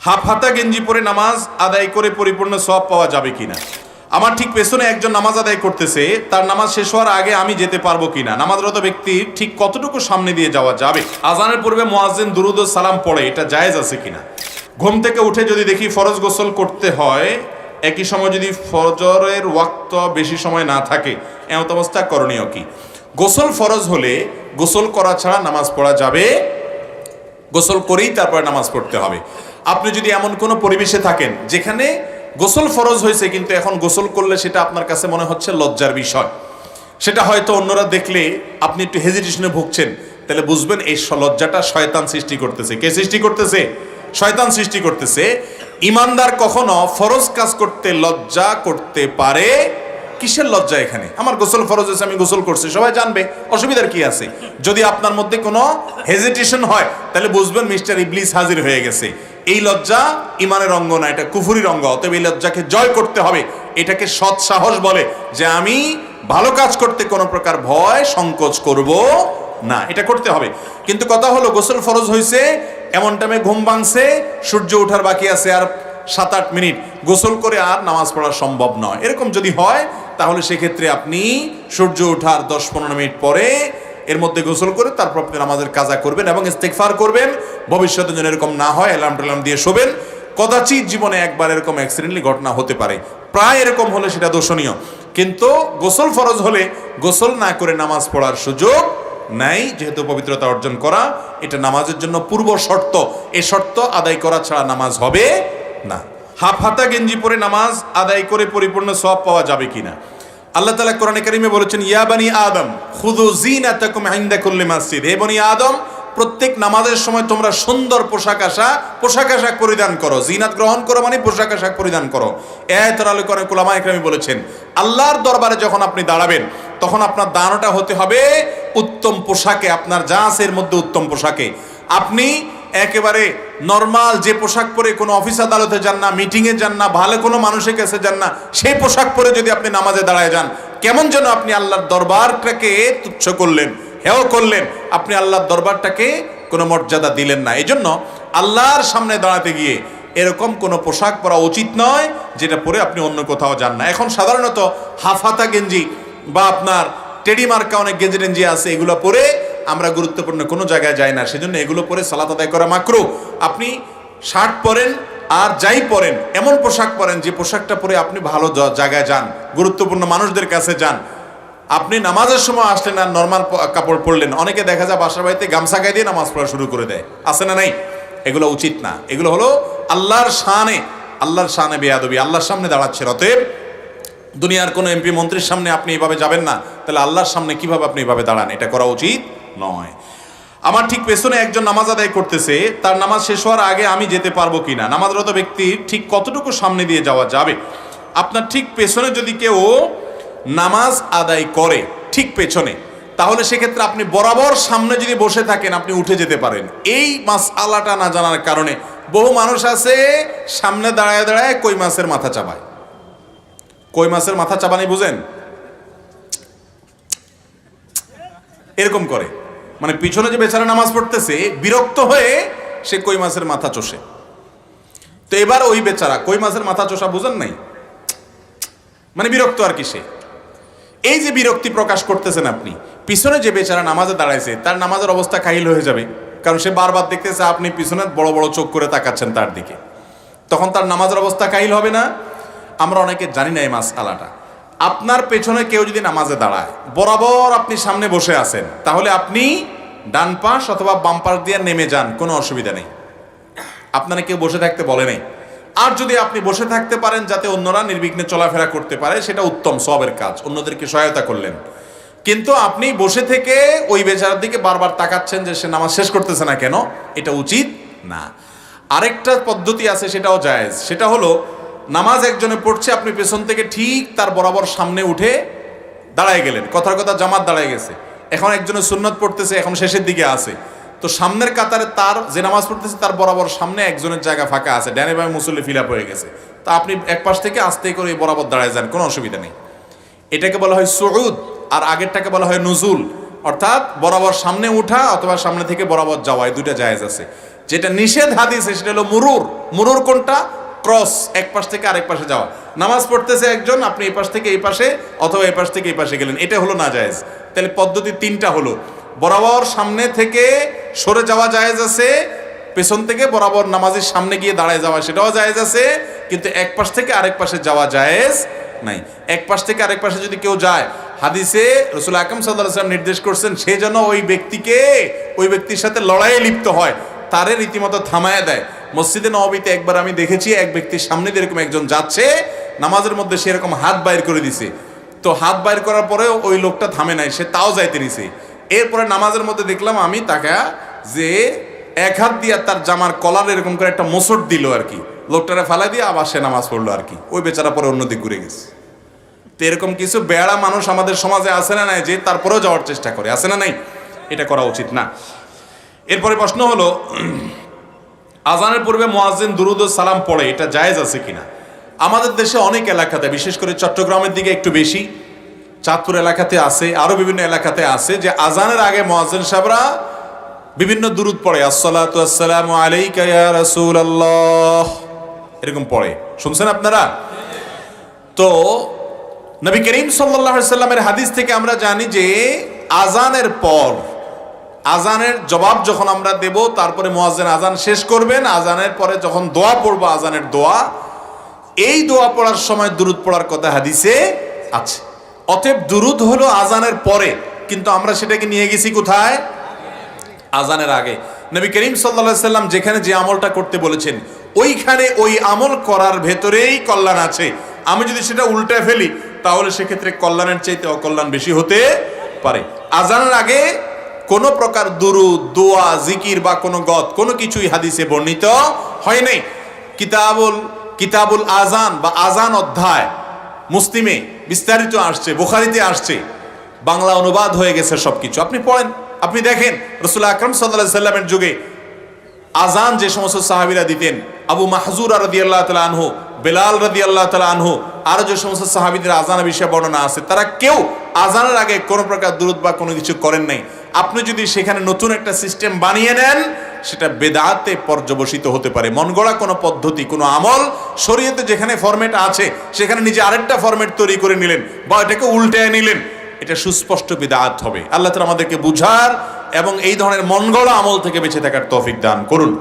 Half হাতা গেঞ্জি পরে নামাজ আদায় করে পরিপূর্ণ সওয়াব পাওয়া যাবে কিনা। আমার ঠিক পেছনে একজন নামাজ আদায় করতেছে, তার নামাজ শেষ হওয়ার আগে আমি যেতে পারবো কিনা, নামাজরত ব্যক্তির ঠিক কতটুকু সামনে দিয়ে যাওয়া যাবে, আজানের পূর্বে মুয়াজ্জিন দুরুদ ও সালাম পড়ে, এটা জায়েজ আছে কিনা। ঘুম থেকে উঠে যদি দেখি ফরজ গোসল করতে হয়, একই সময় যদি ফজরের ওয়াক্ত বেশি সময় না থাকে, এমত অবস্থা করণীয় কি। গোসল ফরজ হলে গোসল করা ছাড়া নামাজ পড়া যাবে, গোসল করেই তারপরে নামাজ পড়তে হবে। আপনি যদি এমন কোনো পরিবেশে থাকেন যেখানে গোসল ফরজ হয়েছে কিন্তু এখন গোসল করলে সেটা আপনার কাছে মনে হচ্ছে লজ্জার বিষয়, সেটা হয়তো অন্যরা দেখলে আপনি একটু হেজিটেশনে ভুগছেন, তাহলে বুঝবেন এই লজ্জাটা শয়তান সৃষ্টি করতেছে। কে সৃষ্টি করতেছে? শয়তান সৃষ্টি করতেছে। ইমানদার কখনো ফরজ কাজ করতে লজ্জা করতে পারে? কিসের লজ্জা এখানে? আমার গোসল ফরজ হয়েছে, আমি গোসল করছি, সবাই জানবে, অসুবিধার কি আছে? যদি আপনার মধ্যে কোনো হেজিটেশন হয় তাহলে বুঝবেন মিস্টার ইবলিস হাজির হয়ে গেছে। এই লজ্জা ইমানের অঙ্গ না, এটা কুফরির অঙ্গ। অতএব এই লজ্জাকে জয় করতে হবে। এটাকে সৎ সাহস বলে, যে আমি ভালো কাজ করতে কোনো প্রকার ভয় সংকোচ করব না, এটা করতে হবে। কিন্তু কথা হলো গোসল ফরজ হয়েছে, এমন টাইমে ঘুম ভাঙছে, সূর্য ওঠার বাকি আছে আর 7-8 মিনিট, গোসল করে আর নামাজ পড়া সম্ভব নয়। এরকম যদি হয় তাহলে সেক্ষেত্রে আপনি সূর্য ওঠার 10-15 মিনিট পরে এর মধ্যে গোসল করে তারপর আপনি নামাজের কাজা করবেন এবং ইস্তেগফার করবেন, ভবিষ্যতে যেন এরকম না হয় অ্যালার্ম টালার্ম দিয়ে শোবেন। কদাচিৎ জীবনে একবার এরকম অ্যাক্সিডেন্টলি ঘটনা হতে পারে, প্রায় এরকম হলে সেটা দোষণীয়। কিন্তু গোসল ফরজ হলে গোসল না করে নামাজ পড়ার সুযোগ নাই, যেহেতু পবিত্রতা অর্জন করা এটা নামাজের জন্য পূর্ব শর্ত। এই শর্ত আদায় করা ছাড়া নামাজ হবে না। হাফ হাতা গেঞ্জি পরে নামাজ আদায় করে পরিপূর্ণ সওয়াব পাওয়া যাবে কিনা। আল্লাহ তাআলা কোরআনে কারিমে বলেছেন, ইয়া বানি আদম খুযু যিনাতাকুম ইনদা কুল্লি মাসজিদ। হে বনি আদম, প্রত্যেক নামাজের সময় তোমরা সুন্দর পোশাক আশাক পরিধান করো। জিনাত গ্রহণ করো মানে পোশাক আশাক পরিধান করো। এই আয়াতের আলোকে অনেক উলামা ইকরাম বলেছেন, আল্লাহর দরবারে যখন আপনি দাঁড়াবেন তখন আপনার দাঁড়ানোটা হতে হবে উত্তম পোশাকে, আপনার যা আছে এর মধ্যে উত্তম পোশাকে। আপনি একেবারে নরমাল যে পোশাক পরে কোনো অফিস আদালতে যান না, মিটিংয়ে যান না, ভালো কোনো মানুষের কাছে যান না, সেই পোশাক পরে যদি আপনি নামাজে দাঁড়ায় যান, কেমন যেন আপনি আল্লাহর দরবারটাকে তুচ্ছ করলেন, হেয় করলেন, আপনি আল্লাহর দরবারটাকে কোনো মর্যাদা দিলেন না। এই জন্য আল্লাহর সামনে দাঁড়াতে গিয়ে এরকম কোনো পোশাক পরা উচিত নয় যেটা পরে আপনি অন্য কোথাও যান না। এখন সাধারণত হাফ হাতা গেঞ্জি বা আপনার টেডি মার্কা অনেক গেঞ্জি টেঞ্জি আছে, এগুলো পরে আমরা গুরুত্বপূর্ণ কোনো জায়গায় যাই না, সেজন্য এগুলো পরে সালাত আদায় করা মাকরুহ। আপনি শার্ট পরেন আর যাই পরেন এমন পোশাক পরেন যে পোশাকটা পরে আপনি ভালো জায়গায় যান, গুরুত্বপূর্ণ মানুষদের কাছে যান। আপনি নামাজের সময় আসলেন আর নর্মাল কাপড় পরলেন, অনেকে দেখা যায় বাসার বাড়িতে গামছা গায়ে দিয়ে নামাজ পড়া শুরু করে দেয়, আছে না নাই? এগুলো উচিত না। এগুলো হলো আল্লাহর শানে বেয়াদবি, আল্লাহর সামনে দাঁড়াচ্ছে। অতএব দুনিয়ার কোনো এমপি মন্ত্রীর সামনে আপনি এইভাবে যাবেন না, তাহলে আল্লাহর সামনে কিভাবে আপনি এইভাবে দাঁড়ান? এটা করা উচিত নয়। আমার ঠিক পেছনে একজন নামাজ আদায় করতেছে, তার নামাজ শেষ হওয়ার আগে আমি যেতে পারবো কিনা, নামাজরত ব্যক্তির ঠিক কতটুকু সামনে দিয়ে যাওয়া যাবে। আপনার ঠিক পেছনে যদি কেউ নামাজ আদায় করে ঠিক পেছনে, তাহলে সেক্ষেত্রে আপনি বরাবর সামনে যদি বসে থাকেন আপনি উঠে যেতে পারেন। এই মাসআলাটা না জানার কারণে বহু মানুষ আছে সামনে দাঁড়ায় দাঁড়ায় কই মাছের মাথা চাবায়। কই মাছের মাথা চাবানি বুঝেন? এরকম করে, মানে পিছনে যে বেচারা নামাজ পড়তেছে বিরক্ত হয়ে সে কই মাছের মাথা চষে। তো এবার ওই বেচারা কই মাছের মাথা চষা বুঝেন নাই, মানে বিরক্ত আর কি। সে এই যে বিরক্তি প্রকাশ করতেছেন আপনি, পিছনে যে বেচারা নামাজে দাঁড়াইছে তার নামাজের অবস্থা কাহিল হয়ে যাবে, কারণ সে বারবার দেখতেছে আপনি পিছনে বড় বড় চোখ করে তাকাচ্ছেন তার দিকে, তখন তার নামাজের অবস্থা কাহিল হবে না? আমরা অনেকে জানি না এই মাসআলাটা। আপনার পেছনে কেউ যদি নামাজে দাঁড়ায়, বরাবর আপনি সামনে বসে আছেন, তাহলে আপনি ডান পাশ অথবা বাম পাশ দিয়ে নেমে যান, কোনো অসুবিধা নেই, আপনারা কেউ বসে থাকতে বলে নেই। আর যদি আপনি বসে থাকতে পারেন যাতে অন্যরা নির্বিঘ্নে চলাফেরা করতে পারে, সেটা উত্তম সওয়াবের কাজ, অন্যদেরকে সহায়তা করলেন। কিন্তু আপনি বসে থেকে ওই বেচারার দিকে বারবার তাকাচ্ছেন যে সে নামাজ শেষ করতেছে না কেন, এটা উচিত না। আরেকটা পদ্ধতি আছে, সেটাও জায়েজ। সেটা হলো নামাজ একজনে পড়ছে, আপনি পেছন থেকে ঠিক তার বরাবর সামনে উঠে দাঁড়ায় গেলেন, কথার কথা জামাত দাঁড়ায় গেছে, এখন একজনের সুন্নত পড়তেছে, এখন শেষের দিকে আছে, তো সামনের কাতারে তার যে নামাজ পড়তেছে তার বরাবর সামনে একজনের জায়গা ফাঁকা আছে, ডানে বামে মুসল্লি ফিল আপ হয়ে গেছে, তা আপনি এক পাশ থেকে আস্তে করে বরাবর দাঁড়ায় যান, কোনো অসুবিধা নেই। এটাকে বলা হয় সুউদ, আর আগেরটাকে বলা হয় নুজুল, অর্থাৎ বরাবর সামনে উঠা অথবা সামনে থেকে বরাবর যাওয়া, এই দুইটা জায়েজ আছে। যেটা নিষেধ হাদিসে সেটা হলো মুরুর। মুরুর কোনটা? ক্রস, এক পাশ থেকে আরেক পাশে যাওয়া। নামাজ পড়তেছে একজন, আপনি এই পাশ থেকে এই পাশে অথবা এই পাশ থেকে এই পাশে গেলেন, এটা হলো না জায়েজ। তাহলে পদ্ধতি তিনটা হলো, বরাবর সামনে থেকে সরে যাওয়া জায়েজ আছে, পেছন থেকে বরাবর নামাজের সামনে গিয়ে দাঁড়ায় যাওয়া সেটাও জায়েজ আছে, কিন্তু এক পাশ থেকে আরেক পাশে যাওয়া জায়েজ নাই। এক পাশ থেকে আরেক পাশে যদি কেউ যায়, হাদিসে রাসূল আকরাম সাল্লাল্লাহু আলাইহি ওয়াসাল্লাম নির্দেশ করছেন সে যেন ওই ব্যক্তির সাথে লড়াইয়ে লিপ্ত হয়, তারে রীতিমতো থামায় দেয়। মসজিদে নববীতে একবার আমি দেখেছি, এক ব্যক্তির সামনে দিয়ে এরকম একজন যাচ্ছে নামাজের মধ্যে, সে এরকম হাত বাইর করে দিছে। তো হাত বাইর করার পরেও ওই লোকটা থামে নাই, সে তাও যাইতে নিছে। এরপরে নামাজের মধ্যে দেখলাম আমি তাকে যে এক হাত দিয়ে তার জামার কলার এরকম করে একটা মোচড় দিল আর কি, লোকটারে ফালাই দিয়ে আবার সে নামাজ পড়লো আর কি। ওই বেচারা পরে অন্যদিকে ঘুরে গেছে। তো এরকম কিছু বেড়া মানুষ আমাদের সমাজে আছে না নাই, যে তারপরেও যাওয়ার চেষ্টা করে, আছে না নাই? এটা করা উচিত না। এরপরে প্রশ্ন হলো, আজানের পূর্বে মুয়াজ্জিন দুরুদ ও সালাম পড়ে, এটা জায়েজ আছে কিনা? আমাদের দেশে অনেক এলাকাতে, বিশেষ করে চট্টগ্রামের দিকে একটু বেশি, চাঁদপুর এলাকাতে আছে, আরো বিভিন্ন এলাকাতে আছে, যে আজানের আগে মুয়াজ্জিন সাহেবরা বিভিন্ন দুরুদ পড়ে, আসসালাতু আসসালামু আলাইকা ইয়া রাসূলুল্লাহ, এরকম পড়ে। শুনছেন আপনারা? তো নবী করিম সাল্লাল্লাহু আলাইহি সাল্লামের হাদিস থেকে আমরা জানি যে আজানের পর, আজানের জবাব যখন আমরা দেব, তারপরে মুয়াজ্জিন আজান শেষ করবেন, আজানের পরে যখন দোয়া পড়বো, আজানের দোয়া, এই দোয়া পড়ার সময় দুরুদ পড়ার কথা হাদিসে আছে। অতএব দুরুদ হলো আজানের পরে, কিন্তু আমরা সেটাকে নিয়ে গেছি কোথায়? আজানের আগে। নবী করিম সাল্লাল্লাহু আলাইহি সাল্লাম যেখানে যে আমলটা করতে বলেছেন, ওইখানে ওই আমল করার ভেতরেই কল্যাণ আছে। আমি যদি সেটা উল্টায় ফেলি, তাহলে সেক্ষেত্রে কল্যাণের চাইতে অকল্যাণ বেশি হতে পারে। আজানের আগে কোনো প্রকার দুরুদ, দোয়া, জিকির বা কোনো গত কোনো কিছুই হাদিসে বর্ণিত হয় নাই। কিতাবুল আজান বা আজান অধ্যায় মুসলিমে বিস্তারিত আসছে, বুখারীতে আসছে, বাংলা অনুবাদ হয়ে গেছে সবকিছু। আপনি পড়েন, আপনি দেখেন রাসূল আকরাম সাল্লাল্লাহু আলাইহি সাল্লামের যুগে আজান যে সমস্ত সাহাবীরা দিতেন, আবু মাহজুরা রাদিয়াল্লাহু তাআলা আনহু, বেলাল রাদিয়াল্লাহু তাআলা আনহু, আর যে সমস্ত সাহাবীদের আজানের বিষয়ে বর্ণনা আছে, তারা কেউ আজানের আগে কোনো প্রকার দুরুদ বা কোনো কিছু করেন নাই। আপনি যদি সেখানে নতুন একটা সিস্টেম বানিয়ে নেন, সেটা বেদাতে পর্যবসিত হতে পারে। মন গড়া কোনো পদ্ধতি, কোনো আমল শরীয়তে যেখানে ফরম্যাট আছে, সেখানে নিজে আরেকটা ফরম্যাট তৈরি করে নিলেন বা এটাকে উল্টায় নিলেন, এটা সুস্পষ্ট বিদআত হবে। আল্লাহ তাআলা আমাদেরকে বুঝার এবং এই ধরনের মন গড়া আমল থেকে বেঁচে থাকার তৌফিক দান করুন।